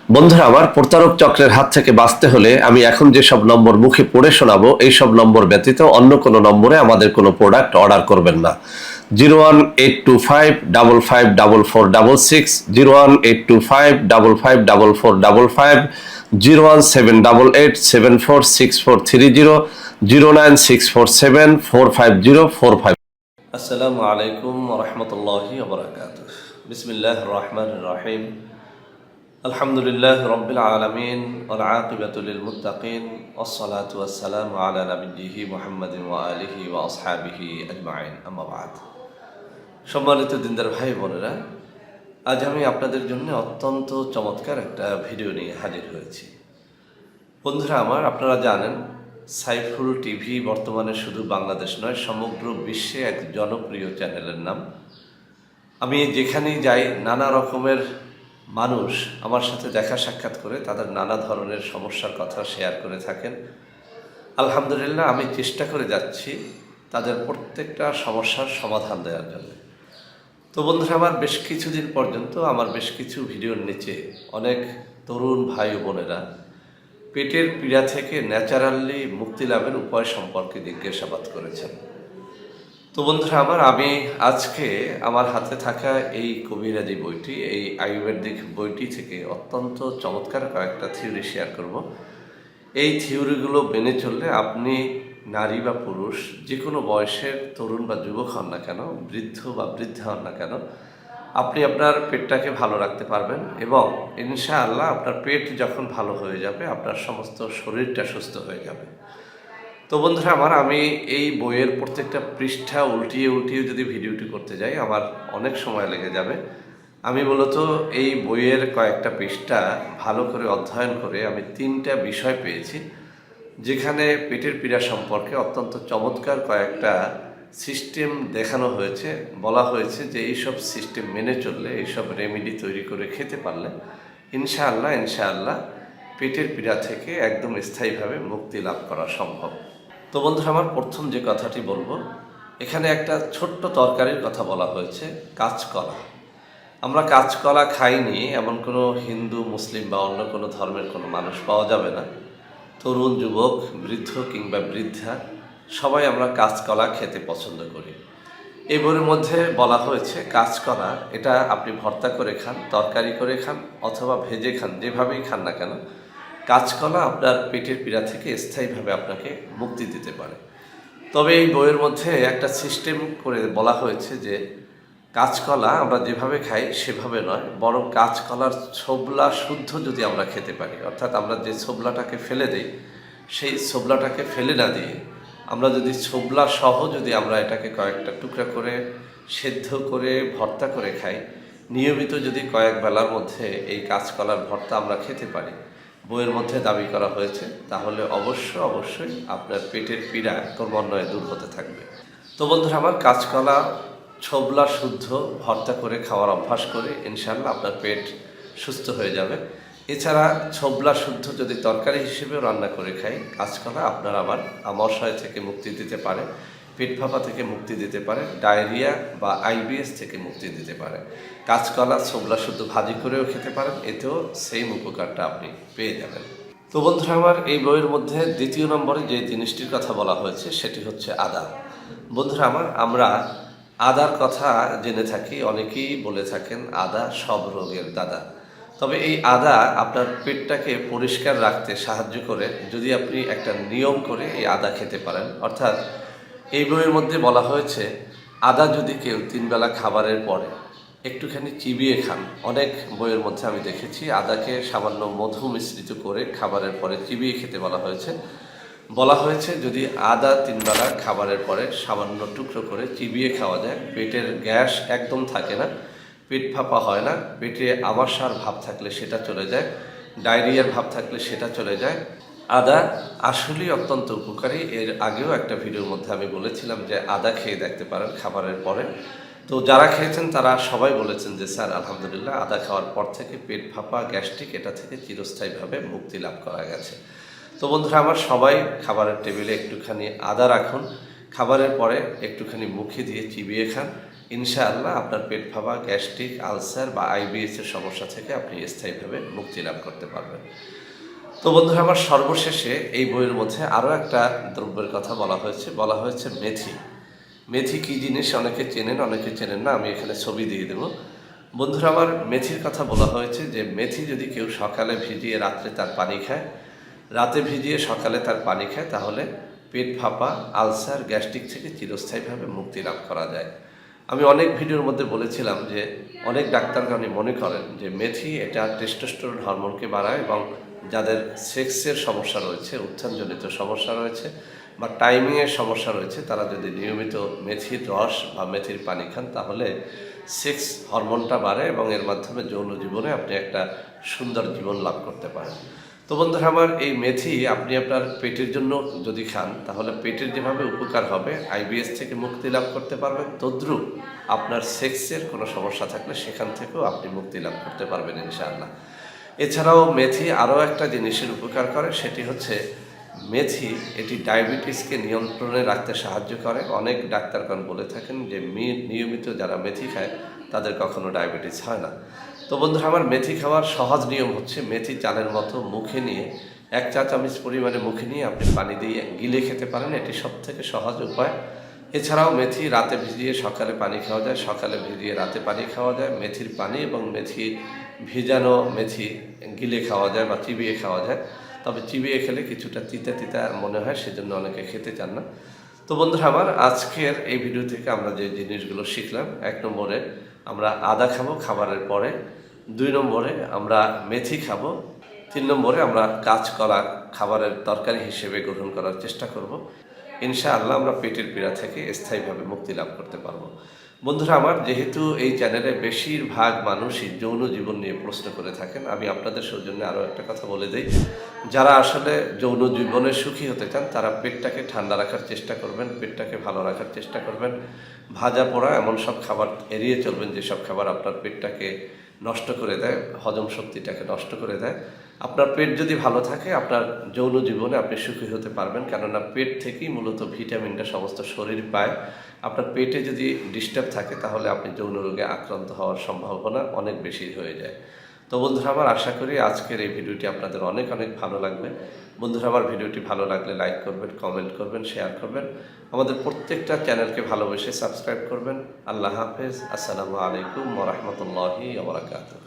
বন্ধুরা আমার, প্রতারক চক্রের হাত থেকে বাঁচতে হলে আমি এখন যেসব নম্বর মুখে পড়ে শোনাবো এই সব নম্বর ব্যতীত অন্য কোনো নম্বরে আমাদের কোনো প্রোডাক্ট অর্ডার করবেন না। 01825554466, 01825554455, 01788746430, 09647450450। আসসালামু আলাইকুম রহমতুল্লাহি ওবরাকাতুহ। বিসমিল্লাহির রহমানির রহিম। আলহামদুলিল্লাহ রব্বিল আলামিন ওয়াল আকিবাতু লিল মুত্তাকিন ওয়াসসালাতু ওয়াসসালামু আলা নাবিয়্যিহি মুহাম্মাদিন ওয়া আলিহি ওয়া আসহাবিহি আজমাইন, আম্মা বা'দ। সম্মানিত দিনদার ভাই বোনেরা, আজ আমি আপনাদের জন্য অত্যন্ত চমৎকার একটা ভিডিও নিয়ে হাজির হয়েছি। বন্ধুরা আমার, আপনারা জানেন সাইফুল টিভি বর্তমানে শুধু বাংলাদেশ নয়, সমগ্র বিশ্বে এক জনপ্রিয় চ্যানেলের নাম। আমি যেখানেই যাই নানা রকমের মানুষ আমার সাথে দেখা সাক্ষাৎ করে তাদের নানা ধরনের সমস্যার কথা শেয়ার করে থাকেন। আলহামদুলিল্লাহ, আমি চেষ্টা করে যাচ্ছি তাদের প্রত্যেকটা সমস্যার সমাধান দেওয়ার জন্য। তো বন্ধুরা আমার, বেশ কিছুদিন পর্যন্ত আমার বেশ কিছু ভিডিওর নিচে অনেক তরুণ ভাই ও বোনেরা পেটের পীড়া থেকে ন্যাচারালি মুক্তি লাভের উপায় সম্পর্কে জিজ্ঞাসাবাদ করেছেন। তো বন্ধুরা আমার, আমি আজকে আমার হাতে থাকা এই কবিরাজি বইটি, এই আয়ুর্বেদিক বইটি থেকে অত্যন্ত চমৎকার কয়েকটা থিওরি শেয়ার করব। এই থিওরিগুলো মেনে চললে আপনি নারী বা পুরুষ যে কোনো বয়সের তরুণ বা যুবক হন না কেন, বৃদ্ধ বা বৃদ্ধা হন না কেন, আপনি আপনার পেটটাকে ভালো রাখতে পারবেন এবং ইনশাআল্লাহ আপনার পেট যখন ভালো হয়ে যাবে আপনার সমস্ত শরীরটা সুস্থ হয়ে যাবে। তো বন্ধুরা আমার, আমি এই বইয়ের প্রত্যেকটা পৃষ্ঠা উল্টিয়ে উল্টিয়ে যদি ভিডিওটি করতে যাই আমার অনেক সময় লেগে যাবে। আমি মূলত এই বইয়ের কয়েকটা পৃষ্ঠা ভালো করে অধ্যয়ন করে আমি 3টা বিষয় পেয়েছি, যেখানে পেটের পীড়া সম্পর্কে অত্যন্ত চমৎকার কয়েকটা সিস্টেম দেখানো হয়েছে। বলা হয়েছে যে এইসব সিস্টেম মেনে চললে, এইসব রেমেডি তৈরি করে খেতে পারলে ইনশাআল্লাহ পেটের পীড়া থেকে একদম স্থায়ীভাবে মুক্তি লাভ করা সম্ভব। তো বন্ধুরা আমার, প্রথম যে কথাটি বলবো, এখানে একটা ছোট্ট তরকারির কথা বলা হয়েছে, কাঁচকলা। আমরা কাঁচকলা খাইনি এমন কোনো হিন্দু, মুসলিম বা অন্য কোনো ধর্মের কোনো মানুষ পাওয়া যাবে না। তরুণ, যুবক, বৃদ্ধ কিংবা বৃদ্ধা সবাই আমরা কাঁচকলা খেতে পছন্দ করি। এই বইয়ের মধ্যে বলা হয়েছে কাঁচকলা এটা আপনি ভর্তা করে খান, তরকারি করে খান অথবা ভেজে খান, যেভাবেই খান না কেন কাঁচকলা আপনার পেটের পীড়া থেকে স্থায়ীভাবে আপনাকে মুক্তি দিতে পারে। তবে এই বইয়ের মধ্যে একটা সিস্টেম করে বলা হয়েছে যে কাঁচকলা আমরা যেভাবে খাই সেভাবে নয়, বরং কাঁচকলার ছোবলা শুদ্ধ যদি আমরা খেতে পারি, অর্থাৎ আমরা যে ছোবলাটাকে ফেলে দিই সেই ছোবলাটাকে ফেলে না দিয়ে আমরা যদি ছোবলা সহ যদি আমরা এটাকে কয়েকটা টুকরা করে সেদ্ধ করে ভর্তা করে খাই, নিয়মিত যদি কয়েক বেলার মধ্যে এই কাঁচকলার ভর্তা আমরা খেতে পারি, বইয়ের মধ্যে দাবি করা হয়েছে, তাহলে অবশ্যই আপনার পেটের পীড়া ক্রমান্বয়ে দূর হতে থাকবে। তো বন্ধুরা আমার, কাঁচকলা ছোবলা শুদ্ধ ভর্তা করে খাওয়ার অভ্যাস করে ইনশাআল্লাহ আপনার পেট সুস্থ হয়ে যাবে। এছাড়া ছোবলা শুদ্ধ যদি তরকারি হিসেবেও রান্না করে খাই, কাঁচকলা আপনার আবার আমাশয় থেকে মুক্তি দিতে পারে, পেট ফাঁপা থেকে মুক্তি দিতে পারে, ডায়রিয়া বা আইবিএস থেকে মুক্তি দিতে পারে। কাঁচকলা ছোবলা শুদ্ধ ভাজি করেও খেতে পারেন, এতেও সেম উপকারটা আপনি পেয়ে যাবেন। তো বন্ধুরা আমার, এই বইয়ের মধ্যে দ্বিতীয় নম্বরে যে জিনিসটির কথা বলা হয়েছে সেটি হচ্ছে আদা। বন্ধুরা আমার, আমরা আদার কথা জেনে থাকি, অনেকেই বলে থাকেন আদা সব রোগের দাদা। তবে এই আদা আপনার পেটটাকে পরিষ্কার রাখতে সাহায্য করে যদি আপনি একটা নিয়ম করে এই আদা খেতে পারেন। অর্থাৎ এই বইয়ের মধ্যে বলা হয়েছে আদা যদি কেউ 3 বেলা খাবারের পরে একটুখানি চিবিয়ে খান, অনেক বইয়ের মধ্যে আমি দেখেছি আদাকে সামান্য মধু মিশ্রিত করে খাবারের পরে চিবিয়ে খেতে বলা হয়েছে যদি আদা 3 বেলা খাবারের পরে সামান্য টুকরো করে চিবিয়ে খাওয়া যায়, পেটের গ্যাস একদম থাকে না, পেট ফাঁপা হয় না, পেটে আমাশার ভাব থাকলে সেটা চলে যায়, ডায়রিয়ার ভাব থাকলে সেটা চলে যায়। আদা আসলেই অত্যন্ত উপকারী। এর আগেও একটা ভিডিওর মধ্যে আমি বলেছিলাম যে আদা খেয়ে দেখতে পারেন খাবারের পরে। তো যারা খেয়েছেন তারা সবাই বলেছেন যে স্যার আলহামদুলিল্লাহ আদা খাওয়ার পর থেকে পেট ফাঁপা, গ্যাস্ট্রিক এটা থেকে চিরস্থায়ীভাবে মুক্তি লাভ করা গেছে। তো বন্ধুরা আমার, সবাই খাবারের টেবিলে একটুখানি আদা রাখুন, খাবারের পরে একটুখানি মুখে দিয়ে চিবিয়ে খান, ইনশাআল্লাহ আপনার পেট ফাঁপা, গ্যাস্ট্রিক, আলসার বা আইবিএসের সমস্যা থেকে আপনি স্থায়ীভাবে মুক্তি লাভ করতে পারবেন। তো বন্ধুরা, আমার সর্বশেষে এই বইয়ের মধ্যে আরও একটা দ্রব্যের কথা বলা হয়েছে মেথি। মেথি কী জিনিস অনেকে চেনেন, অনেকে চেনেন না, আমি এখানে ছবি দিয়ে দেব। বন্ধুরা আমার, মেথির কথা বলা হয়েছে যে মেথি যদি কেউ সকালে ভিজিয়ে রাত্রে তার পানি খায়, রাতে ভিজিয়ে সকালে তার পানি খায়, তাহলে পেট ফাঁপা, আলসার, গ্যাস্ট্রিক থেকে চিরস্থায়ীভাবে মুক্তি লাভ করা যায়। আমি অনেক ভিডিওর মধ্যে বলেছিলাম যে অনেক ডাক্তারগণই মনে করেন যে মেথি এটা টেস্টোস্টেরন হরমোনকে বাড়ায়, এবং যাদের সেক্সের সমস্যা রয়েছে, উত্থানজনিত সমস্যা রয়েছে বা টাইমিংয়ের সমস্যা রয়েছে, তারা যদি নিয়মিত মেথির রস বা মেথির পানি খান তাহলে সেক্স হরমোনটা বাড়ে এবং এর মাধ্যমে যৌন জীবনে আপনি একটা সুন্দর জীবন লাভ করতে পারেন। তো বন্ধুরা আমার, এই মেথি আপনি আপনার পেটের জন্য যদি খান তাহলে পেটের যেভাবে উপকার হবে, আইবিএস থেকে মুক্তি লাভ করতে পারবেন, তদ্রুপ আপনার সেক্সের কোনো সমস্যা থাকলে সেখান থেকেও আপনি মুক্তি লাভ করতে পারবেন ইনশাআল্লাহ। এছাড়াও মেথি আরও একটা জিনিসের উপকার করে, সেটি হচ্ছে মেথি এটি ডায়াবেটিসকে নিয়ন্ত্রণে রাখতে সাহায্য করে। অনেক ডাক্তারগণ বলে থাকেন যে নিয়মিত যারা মেথি খায় তাদের কখনো ডায়াবেটিস হয় না। তো বন্ধুরা আমার, মেথি খাওয়ার সহজ নিয়ম হচ্ছে মেথি চালের মতো মুখে নিয়ে 1 চা চামচ পরিমাণে মুখে নিয়ে আপনি পানি দিয়ে গিলে খেতে পারেন, এটি সবথেকে সহজ উপায়। এছাড়াও মেথি রাতে ভিজিয়ে সকালে পানি খাওয়া যায়, সকালে ভিজিয়ে রাতে পানি খাওয়া যায়। মেথির পানি এবং মেথি ভিজানো মেথি গিলে খাওয়া যায় বা চিবিয়ে খাওয়া যায়, তবে চিবিয়ে খেলে কিছুটা তিতা তিতা মনে হয়, সেজন্য অনেকে খেতে চান না। তো বন্ধুরা আমার, আজকের এই ভিডিও থেকে আমরা যে জিনিসগুলো শিখলাম, 1 নম্বরে আমরা আদা খাবো খাবারের পরে, 2 নম্বরে আমরা মেথি খাবো, 3 নম্বরে আমরা কাঁচকলা খাবারের তরকারি হিসেবে গ্রহণ করার চেষ্টা করব। ইনশাআল্লাহ আমরা পেটের পীড়া থেকে স্থায়ীভাবে মুক্তি লাভ করতে পারবো। বন্ধুরা আমার, যেহেতু এই চ্যানেলে বেশিরভাগ মানুষই যৌন জীবন নিয়ে প্রশ্ন করে থাকেন, আমি আপনাদের সৌজন্যে আরও একটা কথা বলে দিই। যারা আসলে যৌন জীবনে সুখী হতে চান তারা পেটটাকে ঠান্ডা রাখার চেষ্টা করবেন, পেটটাকে ভালো রাখার চেষ্টা করবেন। ভাজা পোড়া এমন সব খাবার এড়িয়ে চলবেন যেসব খাবার আপনার পেটটাকে নষ্ট করে দেয়, হজম শক্তিটাকে নষ্ট করে দেয়। আপনার পেট যদি ভালো থাকে, আপনার যৌন জীবনে আপনি সুখী হতে পারবেন, কেননা পেট থেকেই মূলত ভিটামিনটা সমস্ত শরীর পায়। আপনার পেটে যদি ডিস্টার্ব থাকে তাহলে আপনি যৌন রোগে আক্রান্ত হওয়ার সম্ভাবনা অনেক বেশি হয়ে যায়। তো বন্ধুরা আমার, আশা করি আজকের এই ভিডিওটি আপনাদের অনেক অনেক ভালো লাগবে। বন্ধুরা আমার, ভিডিওটি ভালো লাগলে লাইক করবেন, কমেন্ট করবেন, শেয়ার করবেন। আমাদের প্রত্যেকটা চ্যানেলকে ভালোবেসে সাবস্ক্রাইব করবেন। আল্লাহ হাফেজ। আসসালামু আলাইকুম ওয়া রাহমাতুল্লাহি ওয়া বারাকাতুহু।